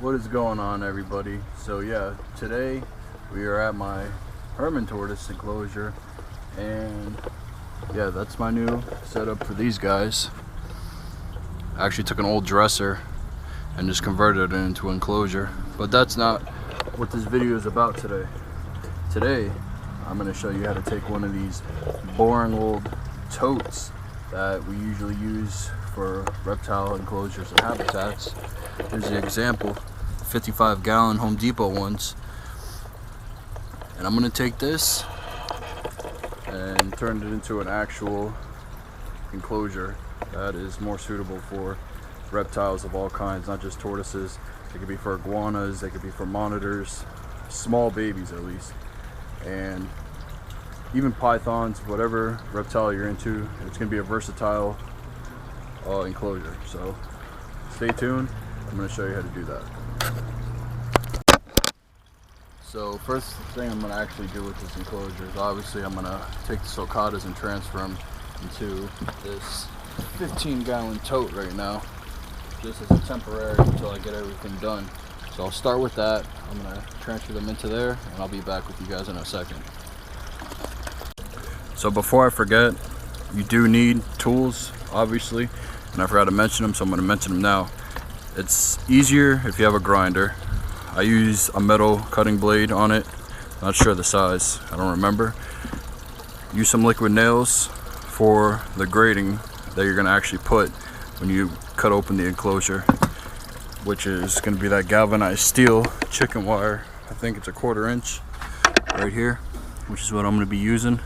What is going on, everybody? So yeah, today we are at my Herman tortoise enclosure, and yeah, that's my new setup for these guys. I actually took an old dresser and just converted it into an enclosure, but that's not what this video is about today. Today I'm going to show you how to take one of these boring old totes that we usually use for reptile enclosures and habitats. Here's the example, 55-gallon Home Depot ones. And I'm going to take this and turn it into an actual enclosure that is more suitable for reptiles of all kinds, not just tortoises. It could be for iguanas, it could be for monitors, small babies at least, and even pythons, whatever reptile you're into. It's going to be a versatile enclosure. So stay tuned, I'm going to show you how to do that. So first thing I'm going to actually do with this enclosure is obviously I'm going to take the Sulcatas and transfer them into this 15-gallon tote right now, just as a temporary until I get everything done. So I'll start with that. I'm going to transfer them into there, and I'll be back with you guys in a second. So before I forget, you do need tools, obviously, and I forgot to mention them, so I'm going to mention them now. It's easier if you have a grinder. I use a metal cutting blade on it, not sure the size, I don't remember. Use some liquid nails for the grating that you're going to actually put when you cut open the enclosure, which is going to be that galvanized steel chicken wire. I think it's a 1/4 inch right here, which is what I'm going to be using.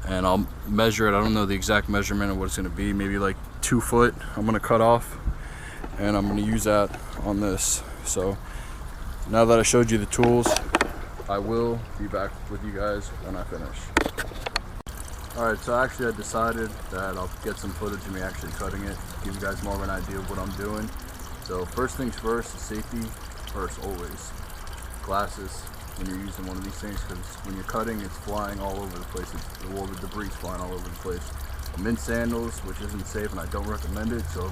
And I'll measure it. I don't know the exact measurement of what it's going to be, maybe like 2 foot I'm going to cut off, and I'm going to use that on this. So now that I showed you the tools, I will be back with you guys when I finish. Alright, so actually I decided that I'll get some footage of me actually cutting it, give you guys more of an idea of what I'm doing. So first things first, safety first always. Glasses when you're using one of these things, because when you're cutting, it's flying all over the place. All the debris is flying all over the place. I'm in sandals, which isn't safe, and I don't recommend it. So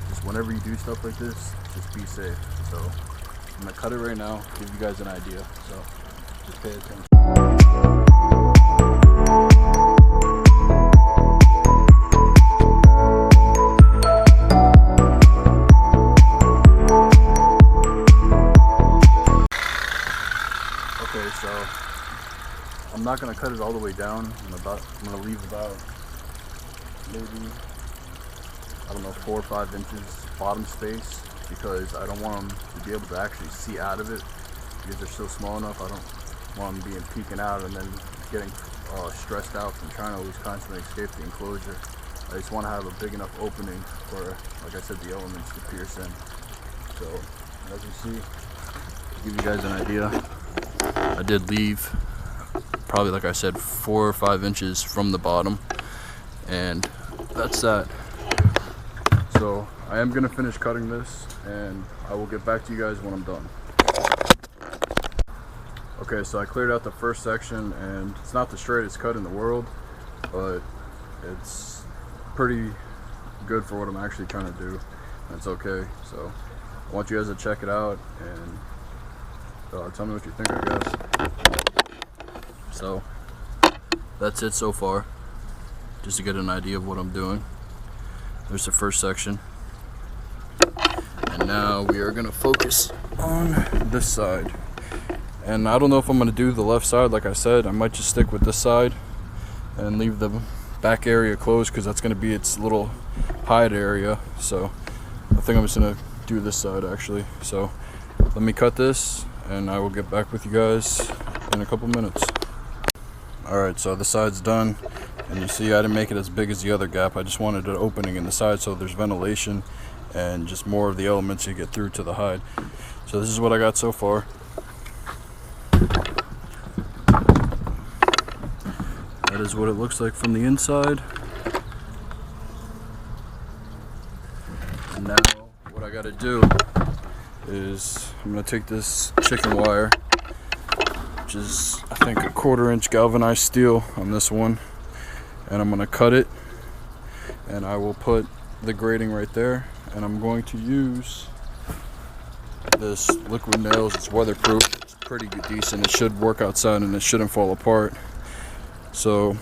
just whenever you do stuff like this, just be safe. So I'm gonna cut it right now, give you guys an idea. So just pay attention. Okay, so I'm not gonna cut it all the way down. I'm gonna leave about maybe, I don't know, 4 or 5 inches bottom space, because I don't want them to be able to actually see out of it, because they're still small enough. I don't want them peeking out and then getting stressed out from trying to always constantly escape the enclosure. I just want to have a big enough opening for, like I said, the elements to pierce in. So as you see, to give you guys an idea, I did leave probably, like I said, 4 or 5 inches from the bottom, and that's that. So I am going to finish cutting this, and I will get back to you guys when I'm done. Okay, so I cleared out the first section, and it's not the straightest cut in the world, but it's pretty good for what I'm actually trying to do. It's okay. So I want you guys to check it out and tell me what you think, I guess. So that's it so far, just to get an idea of what I'm doing. There's the first section, and now we are going to focus on this side. And I don't know if I'm going to do the left side. Like I said, I might just stick with this side and leave the back area closed, because that's going to be its little hide area. So I think I'm just going to do this side actually. So let me cut this, and I will get back with you guys in a couple minutes. Alright, so the side's done, and you see I didn't make it as big as the other gap. I just wanted an opening in the side so there's ventilation and just more of the elements you get through to the hide. So this is what I got so far. That is what it looks like from the inside. And now what I gotta do is I'm gonna take this chicken wire, which is I think a 1/4 inch galvanized steel on this one, and I'm gonna cut it, and I will put the grating right there, and I'm going to use this liquid nails. It's weatherproof. It's pretty decent. It should work outside and it shouldn't fall apart. So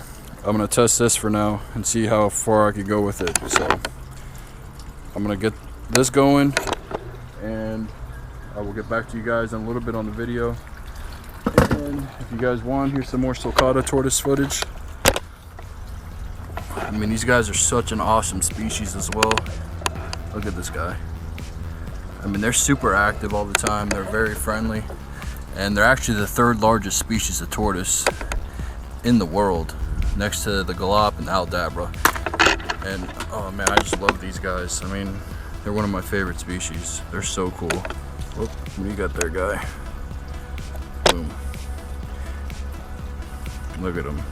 I'm gonna test this for now and see how far I could go with it. So I'm gonna get this going, and I will get back to you guys in a little bit on the video. And if you guys want, here's some more Sulcata tortoise footage. I mean, these guys are such an awesome species as well. Look at this guy. I mean, they're super active all the time. They're very friendly, and they're actually the third largest species of tortoise in the world, next to the Galap and the Aldabra. And oh man, I just love these guys. I mean, they're one of my favorite species. They're so cool. Whoop, what do you got there, guy? Boom. Look at him.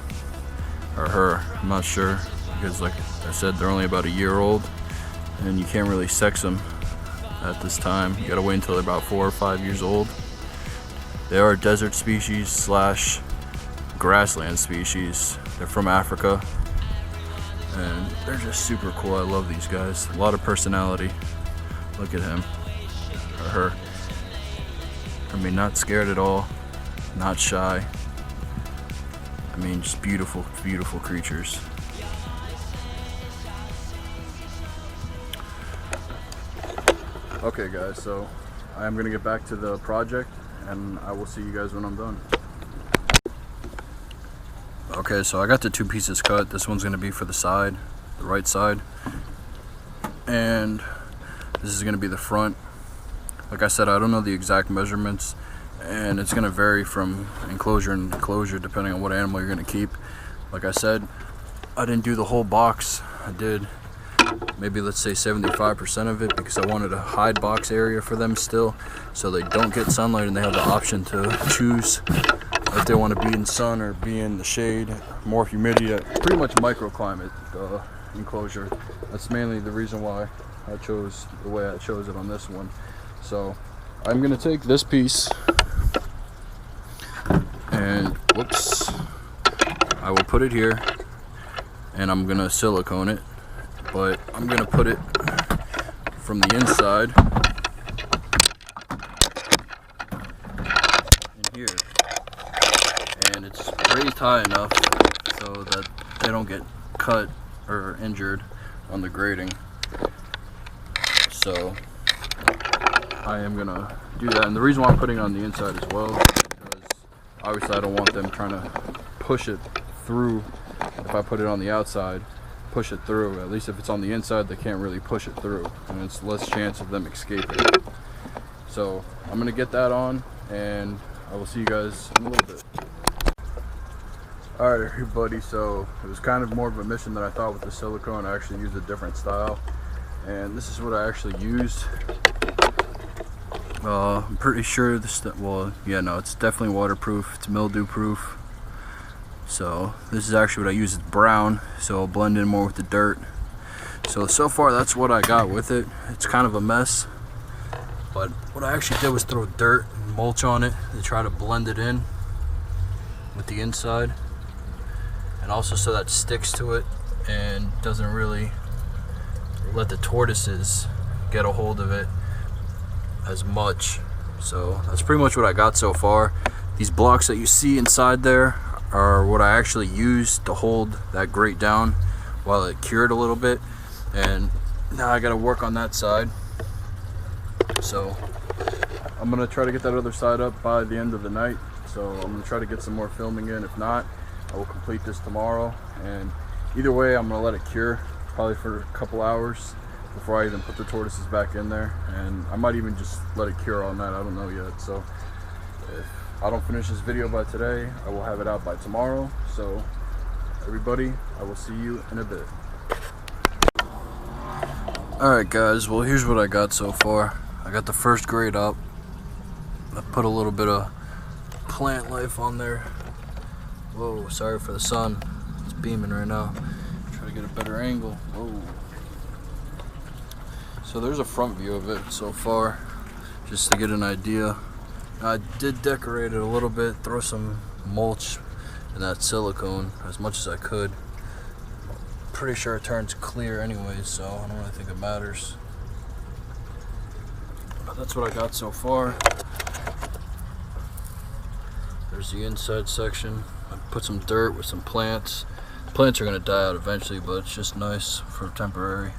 Or her, I'm not sure, because like I said, they're only about a year old, and you can't really sex them at this time. You gotta wait until they're about 4 or 5 years old. They are a desert species slash grassland species. They're from Africa, and they're just super cool. I love these guys. A lot of personality. Look at him, or her. I mean, not scared at all, not shy. I mean, just beautiful, beautiful creatures. Okay guys, so I am gonna get back to the project, and I will see you guys when I'm done. Okay, so I got the 2 pieces cut. This one's gonna be for the side, the right side, and this is gonna be the front. Like I said, I don't know the exact measurements, and it's gonna vary from enclosure and enclosure depending on what animal you're gonna keep. Like I said, I didn't do the whole box. I did maybe, let's say, 75% of it, because I wanted a hide box area for them still, so they don't get sunlight and they have the option to choose if they want to be in sun or be in the shade, more humidity, pretty much microclimate enclosure. That's mainly the reason why I chose the way I chose it on this one. So I'm gonna take this piece and whoops, I will put it here, and I'm gonna silicone it, but I'm gonna put it from the inside in here, and it's raised high enough so that they don't get cut or injured on the grading. So I am gonna do that, and the reason why I'm putting it on the inside as well is because obviously I don't want them trying to push it through. If I put it on the outside, push it through. At least if it's on the inside, they can't really push it through, and it's less chance of them escaping. So I'm gonna get that on, and I will see you guys in a little bit. Alright everybody, so it was kind of more of a mission than I thought with the silicone. I actually used a different style, and this is what I actually used. I'm pretty sure this, well, yeah, no, it's definitely waterproof. It's mildew proof. So this is actually what I use. It's brown, so it'll blend in more with the dirt. So far that's what I got with it. It's kind of a mess, but what I actually did was throw dirt and mulch on it to try to blend it in with the inside, and also so that sticks to it and doesn't really let the tortoises get a hold of it as much. So that's pretty much what I got so far. These blocks that you see inside there are what I actually used to hold that grate down while it cured a little bit, and now I gotta work on that side. So I'm gonna try to get that other side up by the end of the night. So I'm gonna try to get some more filming in. If not, I will complete this tomorrow, and either way I'm gonna let it cure probably for a couple hours before I even put the tortoises back in there, and I might even just let it cure all night. I don't know yet. So if I don't finish this video by today, I will have it out by tomorrow. So everybody, I will see you in a bit. Alright guys, well here's what I got so far. I got the first grade up. I put a little bit of plant life on there. Whoa, sorry for the sun. It's beaming right now. Try to get a better angle. Whoa. So there's a front view of it so far, just to get an idea. I did decorate it a little bit, throw some mulch and that silicone as much as I could. Pretty sure it turns clear anyways, so I don't really think it matters. that's what I got so far. There's the inside section. I put some dirt with some plants. Plants are gonna die out eventually, but it's just nice for temporary.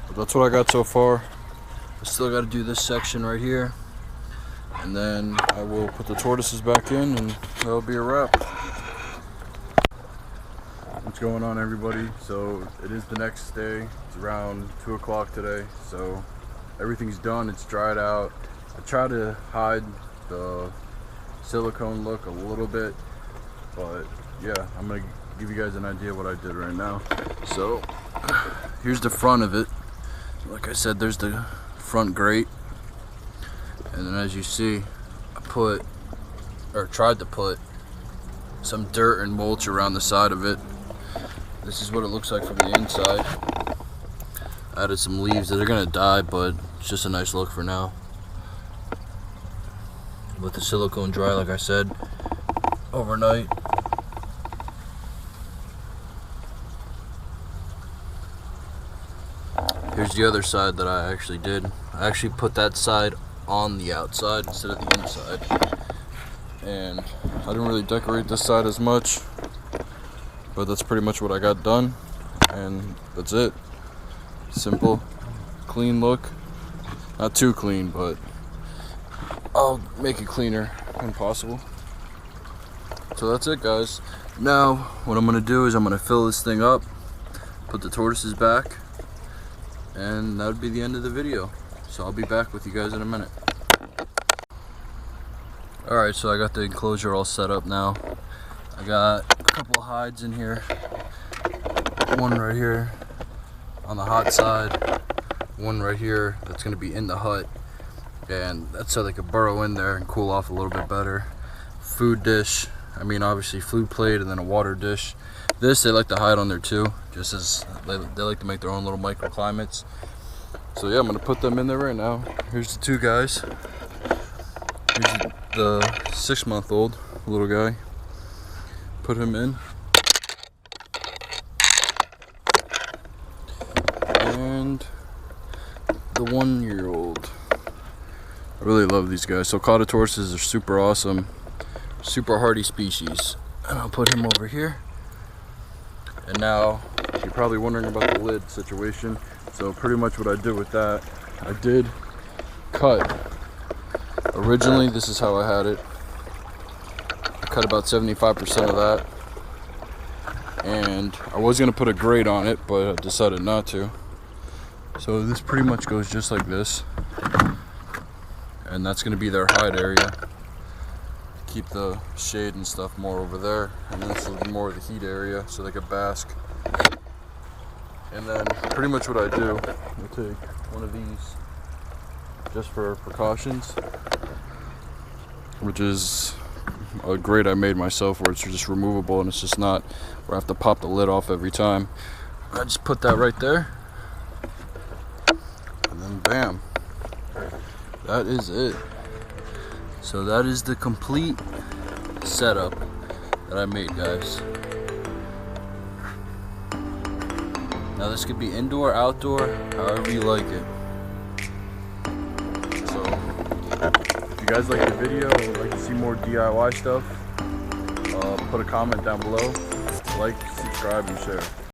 But that's what I got so far. I still got to do this section right here, and then I will put the tortoises back in, and that'll be a wrap. What's going on, everybody? So it is the next day. It's around 2 o'clock today, so everything's done. It's dried out. I try to hide the silicone look a little bit, but yeah, I'm gonna give you guys an idea of what I did right now. So here's the front of it. Like I said, there's the front grate, and then as you see, I tried to put some dirt and mulch around the side of it. This is what it looks like from the inside. I added some leaves that are gonna die, but it's just a nice look for now. Let the silicone dry, like I said, overnight. Here's the other side that I actually did. I actually put that side on the outside instead of the inside. And I didn't really decorate this side as much, but that's pretty much what I got done. And that's it. Simple, clean look. Not too clean, but I'll make it cleaner when possible. So that's it, guys. Now, what I'm gonna do is I'm gonna fill this thing up, put the tortoises back, and that would be the end of the video. So I'll be back with you guys in a minute. Alright, so I got the enclosure all set up now. I got a couple of hides in here. One right here on the hot side. One right here that's going to be in the hut. And that's so they could burrow in there and cool off a little bit better. Food dish. I mean, obviously food plate and then a water dish. This they like to hide on there too, just as they like to make their own little microclimates. So yeah, I'm gonna put them in there right now. Here's the two guys. Here's the 6-month-old little guy. Put him in. And the 1-year-old. I really love these guys. Sulcata tortoises are super awesome, super hardy species. And I'll put him over here. And now you're probably wondering about the lid situation. So pretty much what I did with that, I did cut. Originally, this is how I had it. I cut about 75% of that. And I was gonna put a grate on it, but I decided not to. So this pretty much goes just like this. And that's gonna be their hide area. Keep the shade and stuff more over there, and this will be more of the heat area so they could bask. And then pretty much what I do, I take one of these just for precautions, which is a grate I made myself where it's just removable and it's just not where I have to pop the lid off every time. I just put that right there, and then bam, that is it. So that is the complete setup that I made, guys. Now this could be indoor, outdoor, however you like it. So if you guys like the video or would like to see more DIY stuff, put a comment down below, like, subscribe, and share.